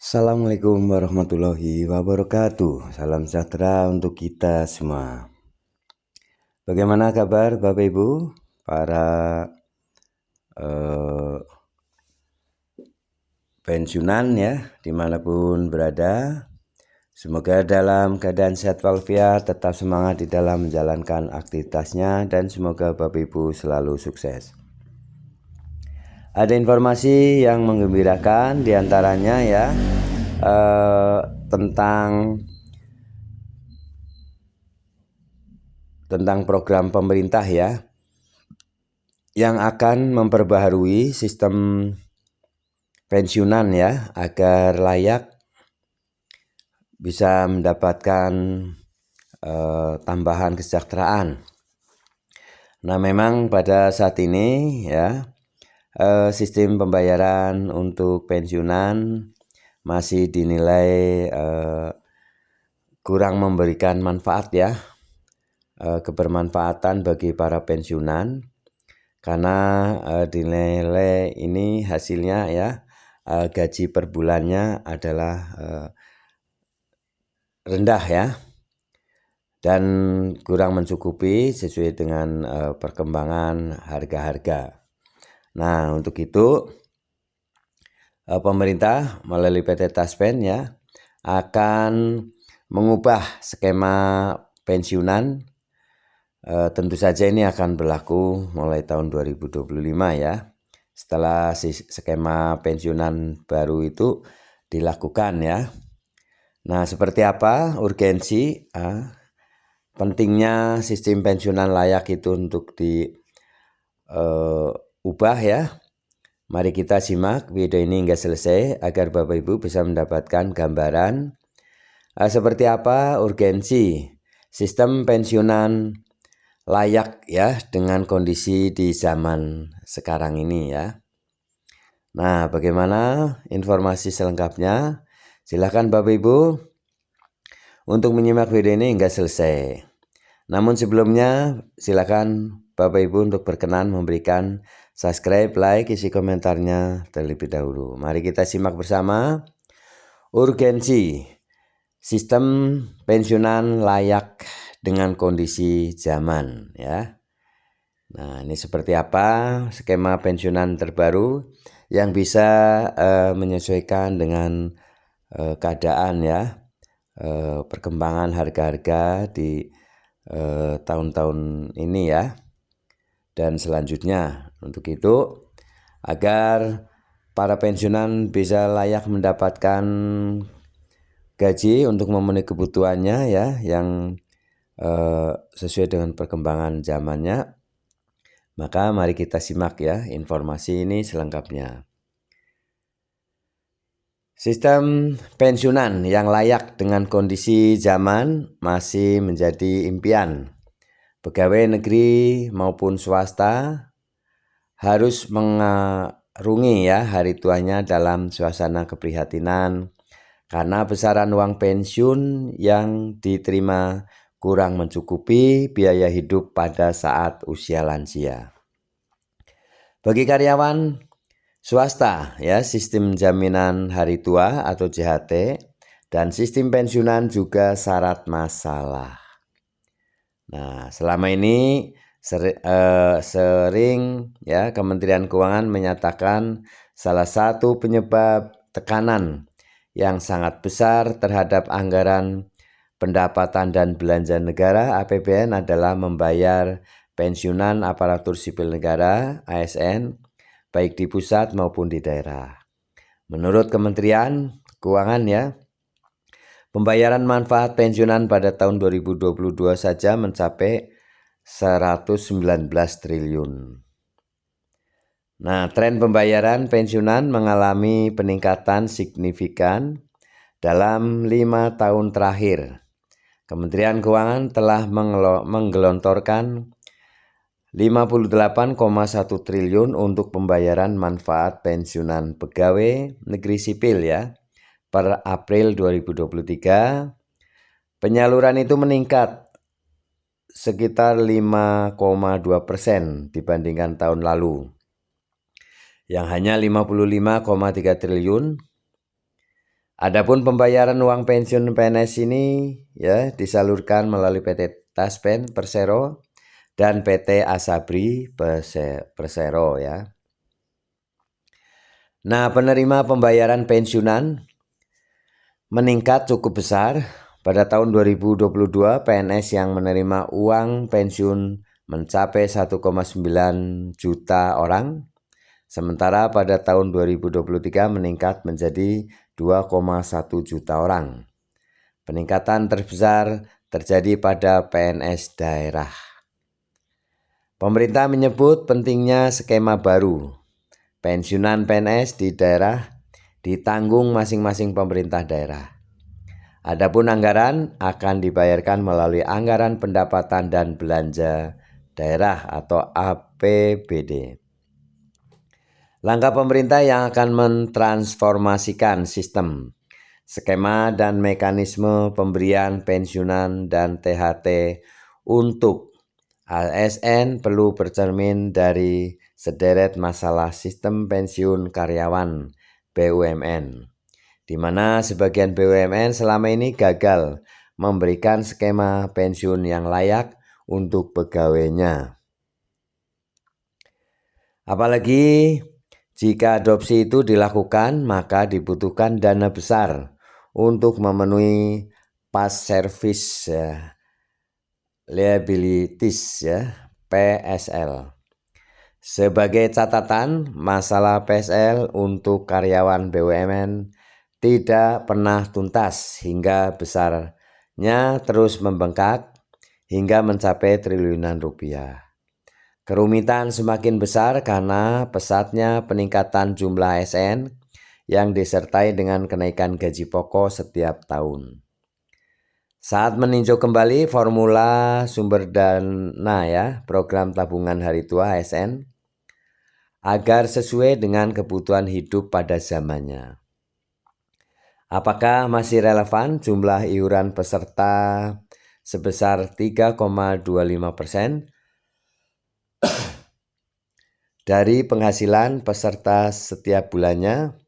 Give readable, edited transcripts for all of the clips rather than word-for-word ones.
Assalamualaikum warahmatullahi wabarakatuh. Salam sejahtera untuk kita semua. Bagaimana kabar Bapak Ibu, para pensiunan ya, dimanapun berada. Semoga dalam keadaan sehat walafiat, tetap semangat di dalam menjalankan aktivitasnya, dan semoga Bapak Ibu selalu sukses. Ada informasi yang menggembirakan diantaranya ya, tentang program pemerintah ya, yang akan memperbaharui sistem pensiunan ya, agar layak bisa mendapatkan tambahan kesejahteraan. Nah, memang pada saat ini ya, sistem pembayaran untuk pensiunan masih dinilai kurang memberikan manfaat ya, kebermanfaatan bagi para pensiunan, karena dinilai ini hasilnya ya, gaji per bulannya adalah rendah ya, dan kurang mencukupi sesuai dengan perkembangan harga-harga. Nah, untuk itu pemerintah melalui PT Taspen ya akan mengubah skema pensiunan. Tentu saja ini akan berlaku mulai tahun 2025 ya, setelah skema pensiunan baru itu dilakukan ya. Nah, seperti apa urgensi pentingnya sistem pensiunan layak itu untuk diubah ya? Mari kita simak video ini hingga selesai agar Bapak Ibu bisa mendapatkan gambaran seperti apa urgensi sistem pensiunan layak ya dengan kondisi di zaman sekarang ini ya. Nah, bagaimana informasi selengkapnya? Silakan Bapak Ibu untuk menyimak video ini hingga selesai. Namun sebelumnya silakan Bapak Ibu untuk berkenan memberikan subscribe, like, isi komentarnya terlebih dahulu. Mari kita simak bersama urgensi sistem pensiunan layak dengan kondisi zaman ya. Nah, ini seperti apa skema pensiunan terbaru yang bisa menyesuaikan dengan keadaan ya, perkembangan harga-harga di tahun-tahun ini ya, dan selanjutnya. Untuk itu, agar para pensiunan bisa layak mendapatkan gaji untuk memenuhi kebutuhannya ya, yang sesuai dengan perkembangan zamannya, maka mari kita simak ya informasi ini selengkapnya. Sistem pensiunan yang layak dengan kondisi zaman masih menjadi impian. Pegawai negeri maupun swasta harus mengarungi ya hari tuanya dalam suasana keprihatinan karena besaran uang pensiun yang diterima kurang mencukupi biaya hidup pada saat usia lansia. Bagi karyawan swasta ya, sistem jaminan hari tua atau JHT dan sistem pensiunan juga syarat masalah. Nah, selama ini sering ya Kementerian Keuangan menyatakan salah satu penyebab tekanan yang sangat besar terhadap anggaran pendapatan dan belanja negara APBN adalah membayar pensiunan aparatur sipil negara ASN baik di pusat maupun di daerah. Menurut Kementerian Keuangan ya, pembayaran manfaat pensiunan pada tahun 2022 saja mencapai 119 triliun. Nah, tren pembayaran pensiunan mengalami peningkatan signifikan dalam 5 tahun terakhir. Kementerian Keuangan telah menggelontorkan 58,1 triliun untuk pembayaran manfaat pensiunan pegawai negeri sipil ya. Per April 2023, penyaluran itu meningkat sekitar 5,2% dibandingkan tahun lalu, yang hanya 55,3 triliun. Adapun pembayaran uang pensiun PNS ini ya disalurkan melalui PT Taspen Persero dan PT Asabri Persero ya. Nah, penerima pembayaran pensiunan meningkat cukup besar. Pada tahun 2022 PNS yang menerima uang pensiun mencapai 1,9 juta orang. Sementara pada tahun 2023 meningkat menjadi 2,1 juta orang. Peningkatan terbesar terjadi pada PNS daerah. Pemerintah menyebut pentingnya skema baru. Pensiunan PNS di daerah ditanggung masing-masing pemerintah daerah. Adapun anggaran akan dibayarkan melalui Anggaran Pendapatan dan Belanja Daerah atau APBD. Langkah pemerintah yang akan mentransformasikan sistem, skema dan mekanisme pemberian pensiunan dan THT untuk ASN perlu bercermin dari sederet masalah sistem pensiun karyawan BUMN, di mana sebagian BUMN selama ini gagal memberikan skema pensiun yang layak untuk pegawainya. Apalagi jika adopsi itu dilakukan, maka dibutuhkan dana besar untuk memenuhi past service liabilities PSL. Sebagai catatan, masalah PSL untuk karyawan BUMN tidak pernah tuntas hingga besarnya terus membengkak hingga mencapai triliunan rupiah. Kerumitan semakin besar karena pesatnya peningkatan jumlah ASN yang disertai dengan kenaikan gaji pokok setiap tahun. Saat meninjau kembali formula sumber dana program tabungan hari tua ASN agar sesuai dengan kebutuhan hidup pada zamannya. Apakah masih relevan jumlah iuran peserta sebesar 3,25% dari penghasilan peserta setiap bulannya?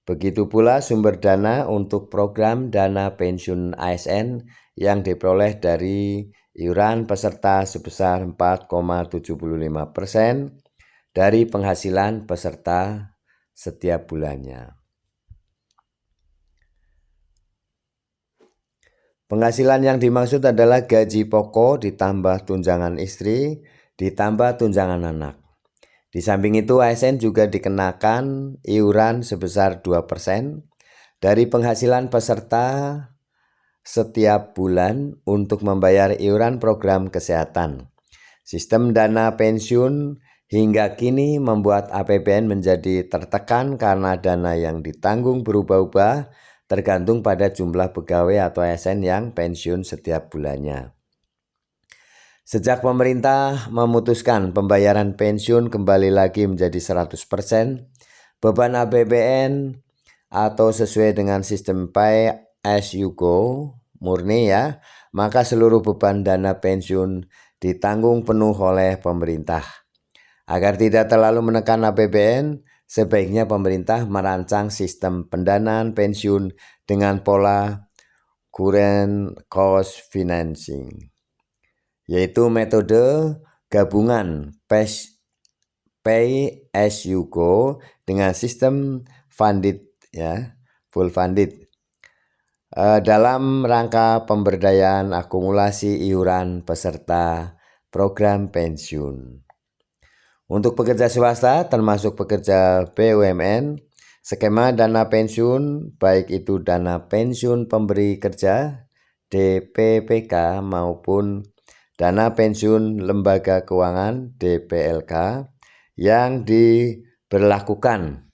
Begitu pula sumber dana untuk program dana pensiun ASN yang diperoleh dari iuran peserta sebesar 4,75% dari penghasilan peserta setiap bulannya. Penghasilan yang dimaksud adalah gaji pokok ditambah tunjangan istri ditambah tunjangan anak. Di samping itu ASN juga dikenakan iuran sebesar 2% dari penghasilan peserta setiap bulan untuk membayar iuran program kesehatan. Sistem dana pensiun hingga kini membuat APBN menjadi tertekan karena dana yang ditanggung berubah-ubah tergantung pada jumlah pegawai atau ASN yang pensiun setiap bulannya. Sejak pemerintah memutuskan pembayaran pensiun kembali lagi menjadi 100%, beban APBN atau sesuai dengan sistem pay as you go murni maka seluruh beban dana pensiun ditanggung penuh oleh pemerintah. Agar tidak terlalu menekan APBN, sebaiknya pemerintah merancang sistem pendanaan pensiun dengan pola current cost financing, yaitu metode gabungan pay as you go dengan sistem funded full funded dalam rangka pemberdayaan akumulasi iuran peserta program pensiun. Untuk pekerja swasta termasuk pekerja BUMN, skema dana pensiun baik itu dana pensiun pemberi kerja DPPK maupun dana pensiun lembaga keuangan DPLK yang diberlakukan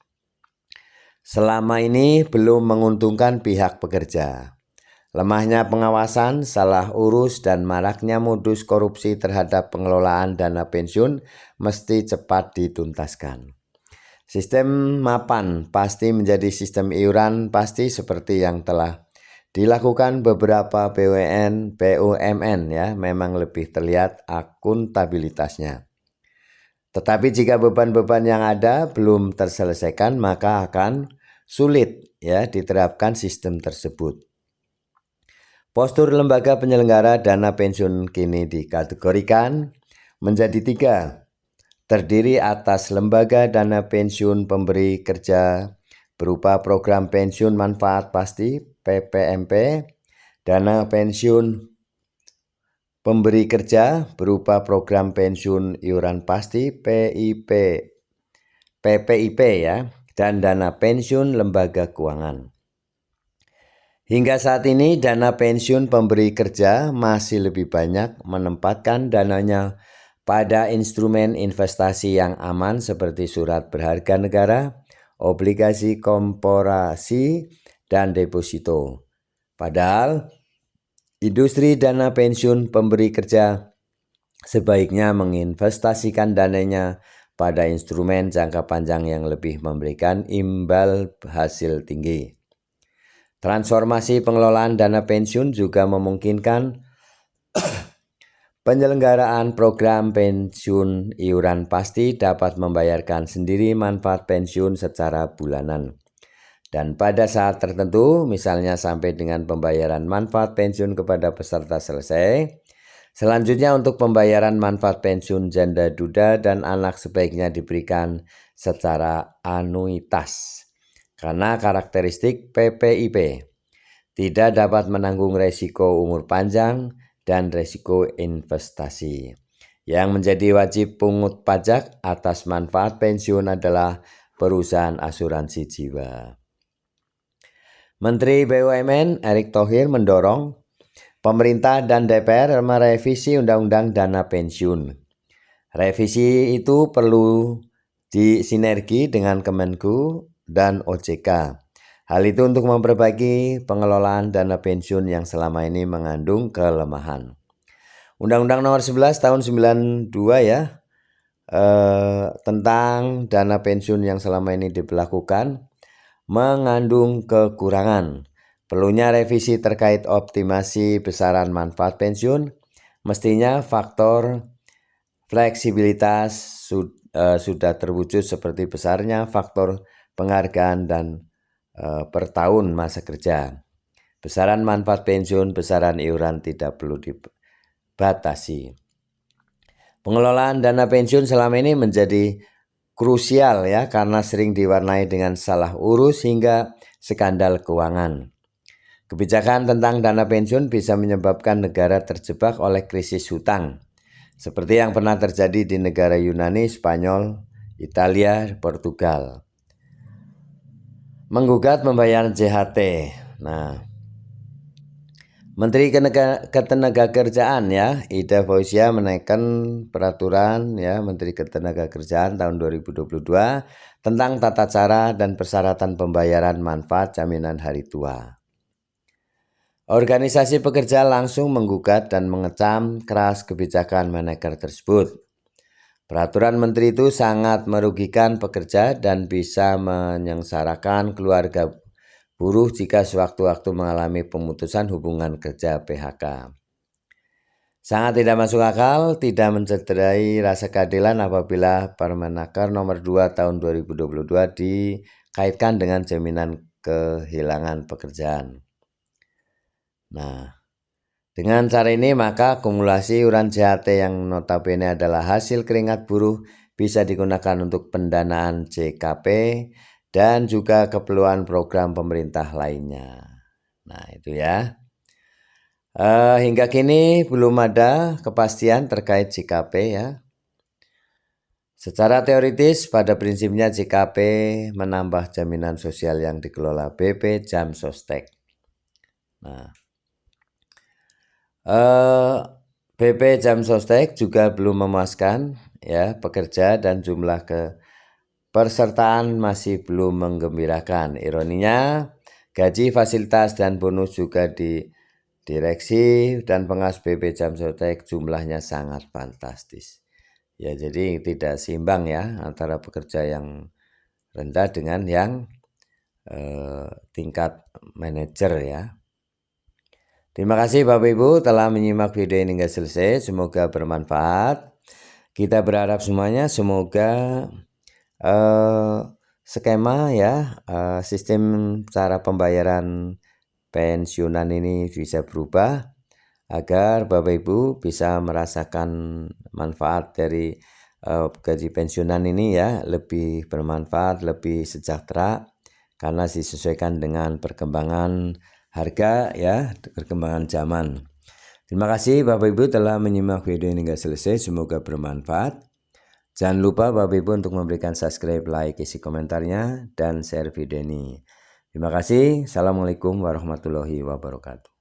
selama ini belum menguntungkan pihak pekerja. Lemahnya pengawasan, salah urus, dan maraknya modus korupsi terhadap pengelolaan dana pensiun mesti cepat dituntaskan. Sistem mapan pasti menjadi sistem iuran pasti seperti yang telah dilakukan beberapa BUMN memang lebih terlihat akuntabilitasnya. Tetapi jika beban-beban yang ada belum terselesaikan, maka akan sulit ya diterapkan sistem tersebut. Postur lembaga penyelenggara dana pensiun kini dikategorikan menjadi 3, terdiri atas lembaga dana pensiun pemberi kerja berupa program pensiun manfaat pasti (PPMP), dana pensiun pemberi kerja berupa program pensiun iuran pasti PPIP ya, dan dana pensiun lembaga keuangan. Hingga saat ini dana pensiun pemberi kerja masih lebih banyak menempatkan dananya pada instrumen investasi yang aman seperti surat berharga negara, obligasi korporasi, dan deposito. Padahal industri dana pensiun pemberi kerja sebaiknya menginvestasikan dananya pada instrumen jangka panjang yang lebih memberikan imbal hasil tinggi. Transformasi pengelolaan dana pensiun juga memungkinkan penyelenggaraan program pensiun iuran pasti dapat membayarkan sendiri manfaat pensiun secara bulanan. Dan pada saat tertentu, misalnya sampai dengan pembayaran manfaat pensiun kepada peserta selesai, selanjutnya untuk pembayaran manfaat pensiun janda duda dan anak sebaiknya diberikan secara anuitas. Karena karakteristik PPIP tidak dapat menanggung resiko umur panjang dan resiko investasi. Yang menjadi wajib pungut pajak atas manfaat pensiun adalah perusahaan asuransi jiwa. Menteri BUMN Erick Thohir mendorong pemerintah dan DPR merevisi Undang-Undang Dana Pensiun. Revisi itu perlu disinergi dengan Kemenku dan OJK. Hal itu untuk memperbaiki pengelolaan dana pensiun yang selama ini mengandung kelemahan. Undang-Undang Nomor 11 Tahun 92 ya, tentang dana pensiun yang selama ini diberlakukan mengandung kekurangan. Perlunya revisi terkait optimasi besaran manfaat pensiun. Mestinya faktor fleksibilitas sudah terwujud seperti besarnya faktor penghargaan dan per tahun masa kerja. Besaran manfaat pensiun, besaran iuran tidak perlu dibatasi. Pengelolaan dana pensiun selama ini menjadi krusial ya, karena sering diwarnai dengan salah urus hingga skandal keuangan. Kebijakan tentang dana pensiun bisa menyebabkan negara terjebak oleh krisis hutang, seperti yang pernah terjadi di negara Yunani, Spanyol, Italia, Portugal. Menggugat pembayaran JHT. Nah, Menteri Ketenagakerjaan ya, Ida Fauzia menaikkan peraturan ya Menteri Ketenagakerjaan tahun 2022 tentang tata cara dan persyaratan pembayaran manfaat jaminan hari tua. Organisasi pekerja langsung menggugat dan mengecam keras kebijakan Menaker tersebut. Peraturan menteri itu sangat merugikan pekerja dan bisa menyengsarakan keluarga buruh jika sewaktu-waktu mengalami pemutusan hubungan kerja PHK. Sangat tidak masuk akal, tidak mencederai rasa keadilan apabila Permenaker Nomor 2 Tahun 2022 dikaitkan dengan jaminan kehilangan pekerjaan. Nah, dengan cara ini maka akumulasi iuran JHT yang notabene adalah hasil keringat buruh bisa digunakan untuk pendanaan JKP dan juga keperluan program pemerintah lainnya. Nah itu ya. Hingga kini belum ada kepastian terkait JKP ya. Secara teoritis pada prinsipnya JKP menambah jaminan sosial yang dikelola BP Jam Sostek. Nah, BP Jam Sostek juga belum memuaskan ya pekerja dan jumlah pesertaan masih belum menggembirakan. Ironinya gaji, fasilitas dan bonus juga di direksi dan pengawas BP Jam Sostek jumlahnya sangat fantastis. Ya jadi tidak seimbang ya antara pekerja yang rendah dengan yang tingkat manajer ya. Terima kasih Bapak Ibu telah menyimak video ini hingga selesai, semoga bermanfaat. Kita berharap semuanya semoga skema ya, sistem cara pembayaran pensiunan ini bisa berubah agar Bapak Ibu bisa merasakan manfaat dari gaji pensiunan ini ya, lebih bermanfaat, lebih sejahtera karena disesuaikan dengan perkembangan harga ya, perkembangan zaman. Terima kasih Bapak Ibu telah menyimak video ini hingga selesai, semoga bermanfaat. Jangan lupa Bapak Ibu untuk memberikan subscribe, like, isi komentarnya, dan share video ini. Terima kasih. Assalamualaikum warahmatullahi wabarakatuh.